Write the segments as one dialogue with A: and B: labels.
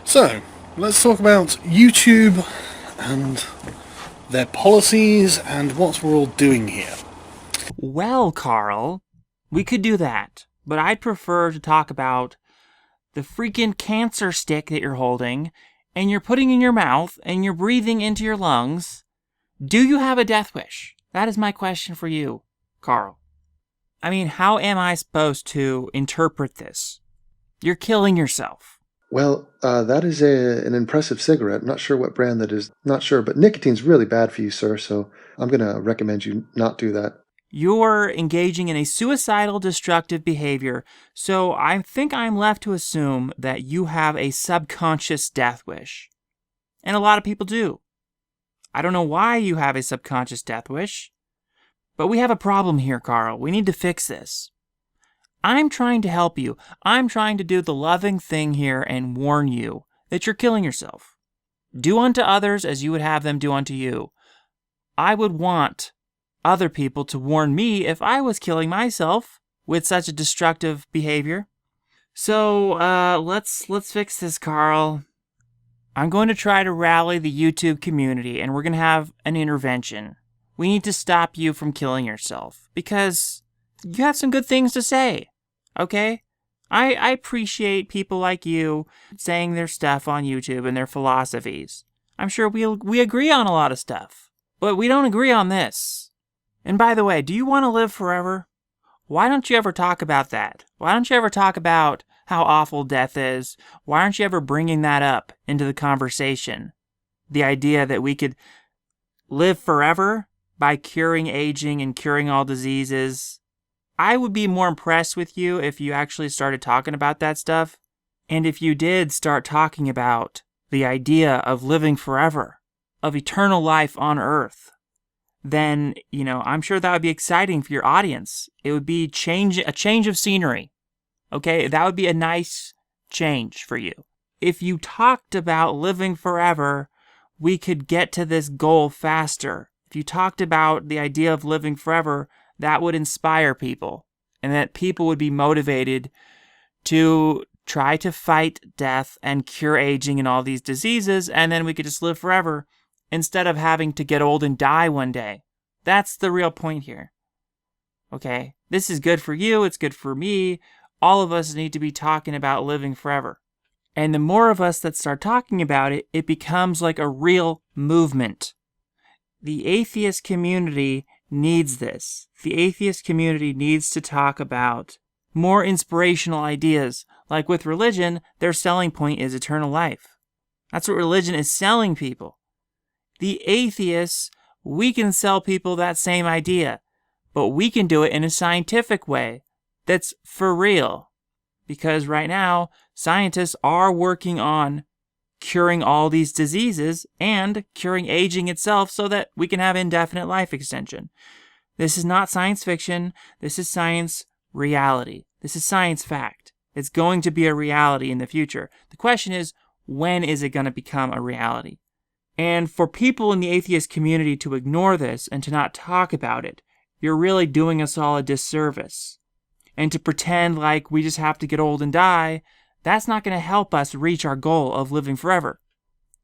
A: So, let's talk about YouTube and their policies and what we're all doing here.
B: Well, Carl, we could do that, but I'd prefer to talk about the freaking cancer stick that you're holding and you're putting in your mouth and you're breathing into your lungs. Do you have a death wish? That is my question for you, Carl. I mean, how am I supposed to interpret this? You're killing yourself.
C: Well, that is an impressive cigarette. Not sure what brand that is. Not sure, but nicotine's really bad for you, sir, so I'm going to recommend you not do that.
B: You're engaging in a suicidal destructive behavior, so I think I'm left to assume that you have a subconscious death wish. And a lot of people do. I don't know why you have a subconscious death wish, but we have a problem here, Carl. We need to fix this. I'm trying to help you. I'm trying to do the loving thing here and warn you that you're killing yourself. Do unto others as you would have them do unto you. I would want other people to warn me if I was killing myself with such a destructive behavior. So, let's fix this, Carl. I'm going to try to rally the YouTube community, and we're going to have an intervention. We need to stop you from killing yourself, because you have some good things to say, okay? I appreciate people like you saying their stuff on YouTube and their philosophies. I'm sure we agree on a lot of stuff, but we don't agree on this. And by the way, do you want to live forever? Why don't you ever talk about that? Why don't you ever talk about how awful death is? Why aren't you ever bringing that up into the conversation? The idea that we could live forever by curing aging and curing all diseases. I would be more impressed with you if you actually started talking about that stuff. And if you did start talking about the idea of living forever, of eternal life on Earth, then, I'm sure that would be exciting for your audience. It would be a change of scenery. Okay, that would be a nice change for you. If you talked about living forever, we could get to this goal faster. If you talked about the idea of living forever, that would inspire people, and that people would be motivated to try to fight death and cure aging and all these diseases, and then we could just live forever instead of having to get old and die one day. That's the real point here. Okay? This is good for you, it's good for me. All of us need to be talking about living forever. And the more of us that start talking about it, it becomes like a real movement. The atheist community needs this. The atheist community needs to talk about more inspirational ideas. Like with religion, their selling point is eternal life. That's what religion is selling people. The atheists, we can sell people that same idea, but we can do it in a scientific way that's for real. Because right now, scientists are working on curing all these diseases and curing aging itself so that we can have indefinite life extension. This is not science fiction. This is science reality. This is science fact. It's going to be a reality in the future. The question is, when is it going to become a reality? And for people in the atheist community to ignore this and to not talk about it, you're really doing us all a disservice. And to pretend like we just have to get old and die, that's not going to help us reach our goal of living forever.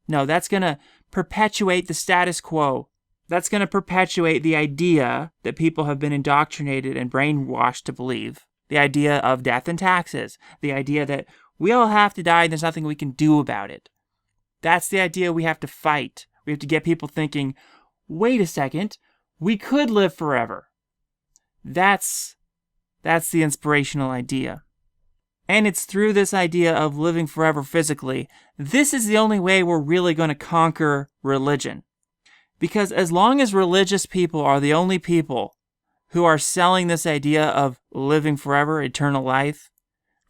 B: No, that's going to perpetuate the status quo. That's going to perpetuate the idea that people have been indoctrinated and brainwashed to believe. The idea of death and taxes. The idea that we all have to die and there's nothing we can do about it. That's the idea we have to fight. We have to get people thinking, wait a second, we could live forever. That's the inspirational idea. And it's through this idea of living forever physically, this is the only way we're really going to conquer religion. Because as long as religious people are the only people who are selling this idea of living forever, eternal life,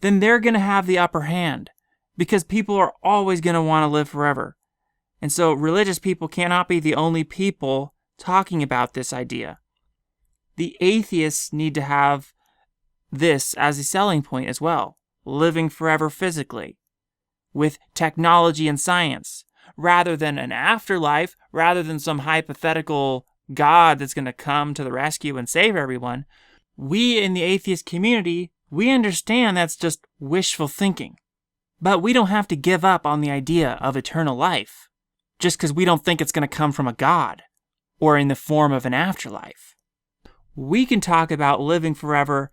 B: then they're going to have the upper hand. Because people are always going to want to live forever. And so religious people cannot be the only people talking about this idea. The atheists need to have this as a selling point as well. Living forever physically. With technology and science. Rather than an afterlife, rather than some hypothetical God that's going to come to the rescue and save everyone. We in the atheist community, we understand that's just wishful thinking. But we don't have to give up on the idea of eternal life just because we don't think it's going to come from a god or in the form of an afterlife. We can talk about living forever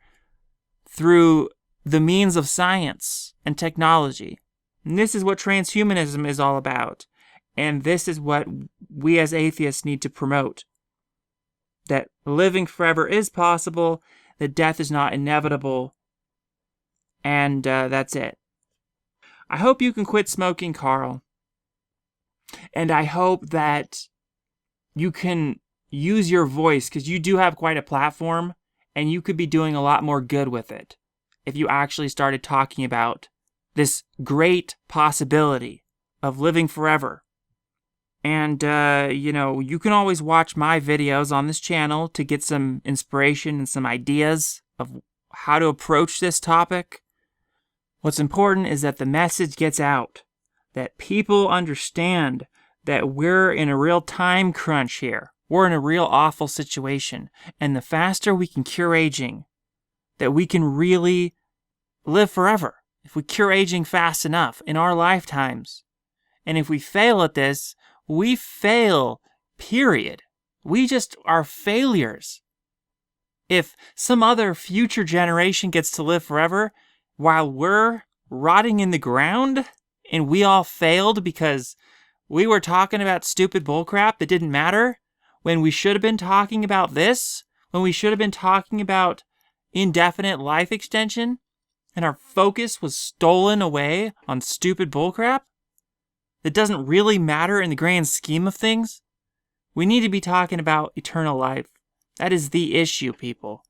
B: through the means of science and technology. And this is what transhumanism is all about. And this is what we as atheists need to promote. That living forever is possible, that death is not inevitable, and that's it. I hope you can quit smoking, Carl. And I hope that you can use your voice, because you do have quite a platform, and you could be doing a lot more good with it if you actually started talking about this great possibility of living forever. And, you can always watch my videos on this channel to get some inspiration and some ideas of how to approach this topic. What's important is that the message gets out, that people understand that we're in a real time crunch here. We're in a real awful situation. And the faster we can cure aging, that we can really live forever. If we cure aging fast enough in our lifetimes. And if we fail at this, we fail, period. We just are failures. If some other future generation gets to live forever while we're rotting in the ground and we all failed because we were talking about stupid bullcrap that didn't matter, when we should have been talking about this, when we should have been talking about indefinite life extension, and our focus was stolen away on stupid bullcrap that doesn't really matter in the grand scheme of things, we need to be talking about eternal life. That is the issue, people.